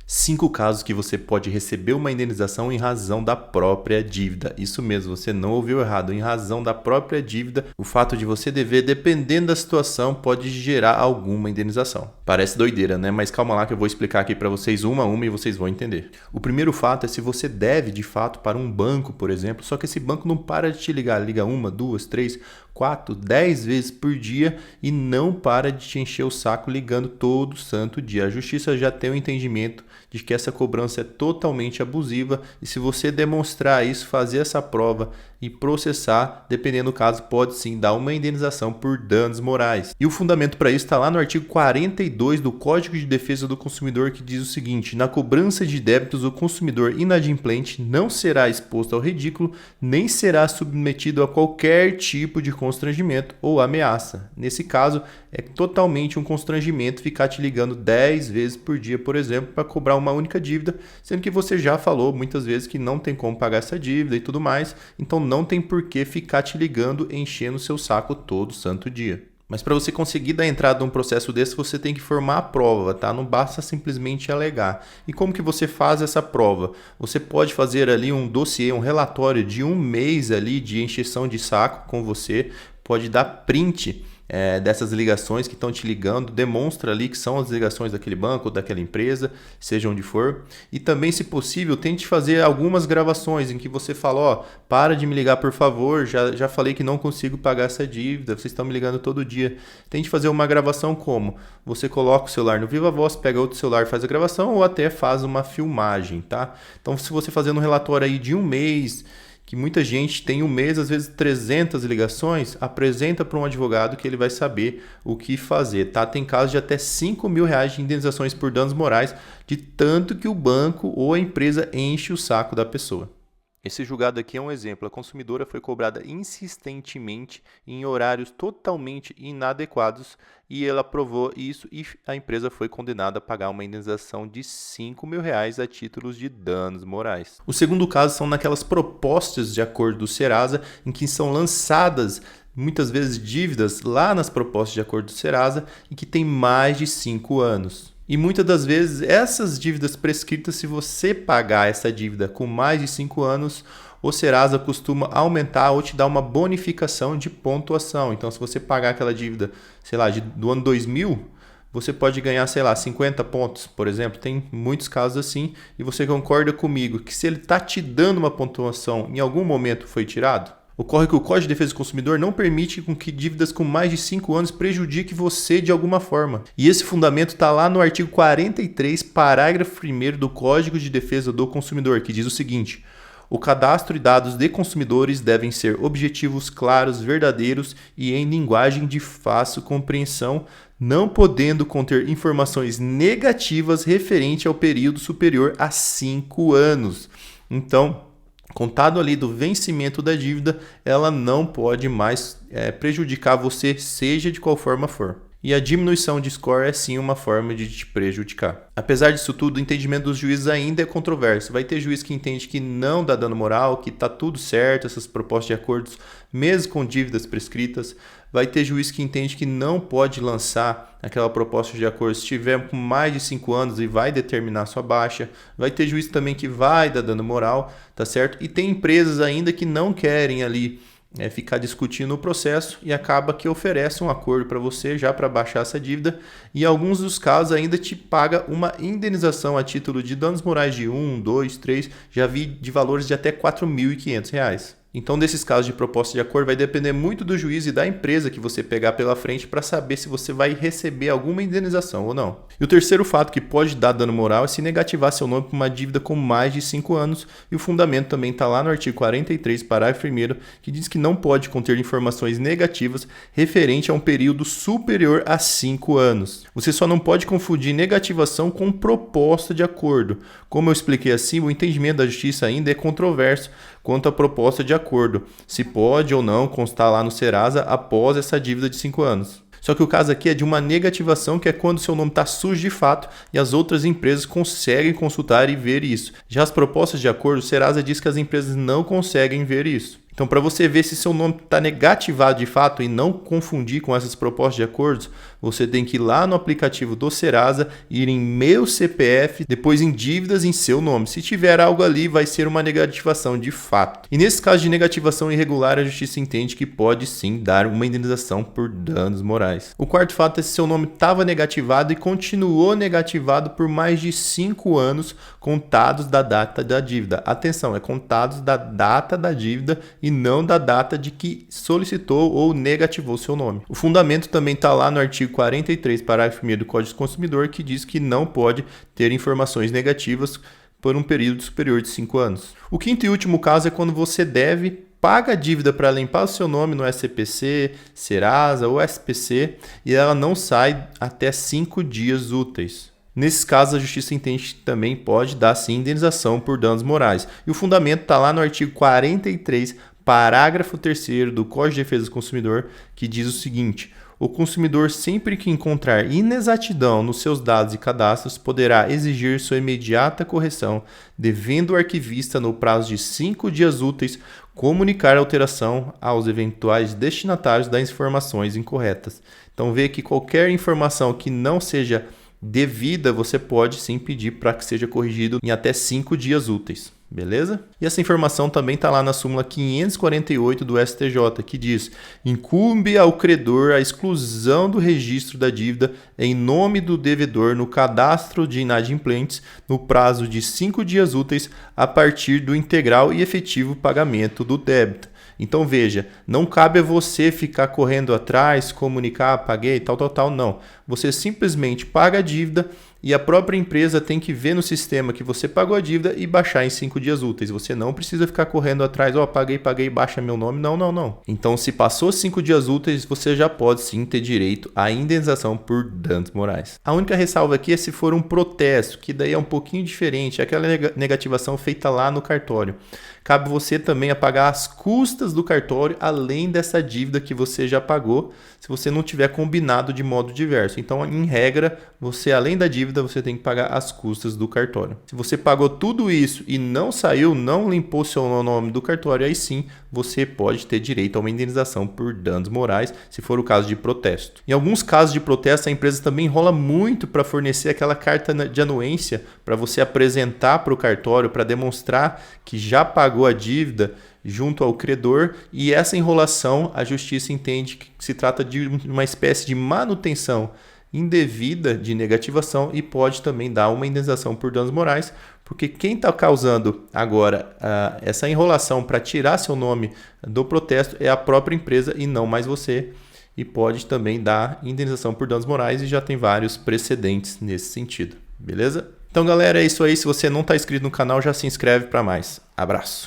5 casos que você pode receber uma indenização em razão da própria dívida. Isso mesmo, você não ouviu errado, em razão da própria dívida. O fato de você dever, dependendo da situação, pode gerar alguma indenização. Parece doideira, né? Mas calma lá que eu vou explicar aqui para vocês uma a uma e vocês vão entender. O primeiro fato é se você deve de fato para um banco, por exemplo, só que esse banco não para de te ligar, liga 1, 2, 3, 4, 10 vezes por dia e não para de te encher o saco ligando todo santo dia. A justiça já tem o entendimento de que essa cobrança é totalmente abusiva e se você demonstrar isso, fazer essa prova e processar, dependendo do caso, pode sim dar uma indenização por danos morais. E o fundamento para isso está lá no artigo 42 do Código de Defesa do Consumidor, que diz o seguinte: na cobrança de débitos, o consumidor inadimplente não será exposto ao ridículo, nem será submetido a qualquer tipo de constrangimento ou ameaça. Nesse caso, é totalmente um constrangimento ficar te ligando 10 vezes por dia, por exemplo, para cobrar uma única dívida, sendo que você já falou muitas vezes que não tem como pagar essa dívida e tudo mais, então não tem por que ficar te ligando, enchendo o seu saco todo santo dia. Mas para você conseguir dar entrada num processo desse, você tem que formar a prova, tá? Não basta simplesmente alegar. E como que você faz essa prova? Você pode fazer ali um dossiê, um relatório de 1 mês ali de encheção de saco com você, pode dar print dessas ligações que estão te ligando, demonstra ali que são as ligações daquele banco ou daquela empresa, seja onde for. E também, se possível, tente fazer algumas gravações em que você fala, ó, para de me ligar por favor, já falei que não consigo pagar essa dívida, vocês estão me ligando todo dia. Tente fazer uma gravação como? Você coloca o celular no Viva Voz, pega outro celular e faz a gravação ou até faz uma filmagem, tá? Então, se você fazendo um relatório aí de 1 mês, que muita gente tem 1 mês, às vezes 300 ligações, apresenta para um advogado que ele vai saber o que fazer, tá? Tem casos de até R$ 5.000 de indenizações por danos morais, de tanto que o banco ou a empresa enche o saco da pessoa. Esse julgado aqui é um exemplo. A consumidora foi cobrada insistentemente em horários totalmente inadequados e ela provou isso e a empresa foi condenada a pagar uma indenização de R$ 5.000 a títulos de danos morais. O segundo caso são naquelas propostas de acordo do Serasa em que são lançadas muitas vezes dívidas lá nas propostas de acordo do Serasa e que tem mais de 5 anos. E muitas das vezes essas dívidas prescritas, se você pagar essa dívida com mais de 5 anos, o Serasa costuma aumentar ou te dar uma bonificação de pontuação. Então, se você pagar aquela dívida, sei lá, do ano 2000, você pode ganhar, sei lá, 50 pontos, por exemplo. Tem muitos casos assim. E você concorda comigo que se ele está te dando uma pontuação, em algum momento foi tirado? Ocorre que o Código de Defesa do Consumidor não permite com que dívidas com mais de 5 anos prejudiquem você de alguma forma. E esse fundamento está lá no artigo 43, parágrafo 1º do Código de Defesa do Consumidor, que diz o seguinte: o cadastro e dados de consumidores devem ser objetivos, claros, verdadeiros e em linguagem de fácil compreensão, não podendo conter informações negativas referente ao período superior a 5 anos. Então, contado ali do vencimento da dívida, ela não pode mais prejudicar você, seja de qual forma for. E a diminuição de score é sim uma forma de te prejudicar. Apesar disso tudo, o entendimento dos juízes ainda é controverso. Vai ter juiz que entende que não dá dano moral, que está tudo certo, essas propostas de acordos, mesmo com dívidas prescritas. Vai ter juiz que entende que não pode lançar aquela proposta de acordo se tiver com mais de 5 anos e vai determinar sua baixa. Vai ter juiz também que vai dar dano moral, tá certo? E tem empresas ainda que não querem ali ficar discutindo o processo e acaba que oferece um acordo para você já para baixar essa dívida e em alguns dos casos ainda te paga uma indenização a título de danos morais de 1, 2, 3, já vi de valores de até R$ 4.500. Então, desses casos de proposta de acordo, vai depender muito do juiz e da empresa que você pegar pela frente para saber se você vai receber alguma indenização ou não. E o terceiro fato que pode dar dano moral é se negativar seu nome por uma dívida com mais de 5 anos. E o fundamento também está lá no artigo 43, parágrafo 1º, que diz que não pode conter informações negativas referente a um período superior a 5 anos. Você só não pode confundir negativação com proposta de acordo. Como eu expliquei acima, o entendimento da justiça ainda é controverso quanto à proposta de acordo, se pode ou não constar lá no Serasa após essa dívida de 5 anos. Só que o caso aqui é de uma negativação, que é quando seu nome está sujo de fato e as outras empresas conseguem consultar e ver isso. Já as propostas de acordo, o Serasa diz que as empresas não conseguem ver isso. Então, para você ver se seu nome está negativado de fato e não confundir com essas propostas de acordos, você tem que ir lá no aplicativo do Serasa, ir em Meu CPF, depois em Dívidas em seu nome. Se tiver algo ali, vai ser uma negativação de fato. E nesse caso de negativação irregular, a Justiça entende que pode sim dar uma indenização por danos morais. O quarto fato é se seu nome estava negativado e continuou negativado por mais de 5 anos contados da data da dívida. Atenção, é contados da data da dívida e não da data de que solicitou ou negativou seu nome. O fundamento também está lá no artigo 43, parágrafo 1º do Código do Consumidor, que diz que não pode ter informações negativas por um período superior de 5 anos. O quinto e último caso é quando você paga a dívida para limpar o seu nome no SCPC, Serasa ou SPC e ela não sai até 5 dias úteis. Nesses casos, a Justiça entende que também pode dar sim indenização por danos morais. E o fundamento está lá no artigo 43, parágrafo 3º do Código de Defesa do Consumidor, que diz o seguinte: o consumidor, sempre que encontrar inexatidão nos seus dados e cadastros, poderá exigir sua imediata correção, devendo o arquivista, no prazo de 5 dias úteis, comunicar a alteração aos eventuais destinatários das informações incorretas. Então, vê que qualquer informação que não seja devida, você pode sim pedir para que seja corrigido em até 5 dias úteis. Beleza? E essa informação também está lá na súmula 548 do STJ, que diz: incumbe ao credor a exclusão do registro da dívida em nome do devedor no cadastro de inadimplentes no prazo de 5 dias úteis a partir do integral e efetivo pagamento do débito. Então veja, não cabe a você ficar correndo atrás, comunicar, paguei, tal, não. Você simplesmente paga a dívida e a própria empresa tem que ver no sistema que você pagou a dívida e baixar em 5 dias úteis. Você não precisa ficar correndo atrás, paguei, baixa meu nome. Não. Então, se passou 5 dias úteis, você já pode sim ter direito à indenização por danos morais. A única ressalva aqui é se for um protesto, que daí é um pouquinho diferente, é aquela negativação feita lá no cartório. Cabe você também a pagar as custas do cartório, além dessa dívida que você já pagou, se você não tiver combinado de modo diverso. Então, em regra, você, além da dívida, você tem que pagar as custas do cartório. Se você pagou tudo isso e não saiu, não limpou seu nome do cartório, aí sim você pode ter direito a uma indenização por danos morais, se for o caso de protesto. Em alguns casos de protesto, a empresa também enrola muito para fornecer aquela carta de anuência para você apresentar para o cartório, para demonstrar que já pagou a dívida junto ao credor, e essa enrolação a Justiça entende que se trata de uma espécie de manutenção indevida de negativação e pode também dar uma indenização por danos morais, porque quem está causando agora essa enrolação para tirar seu nome do protesto é a própria empresa e não mais você, e pode também dar indenização por danos morais, e já tem vários precedentes nesse sentido, beleza? Então galera, é isso aí. Se você não está inscrito no canal, já se inscreve para mais. Abraço!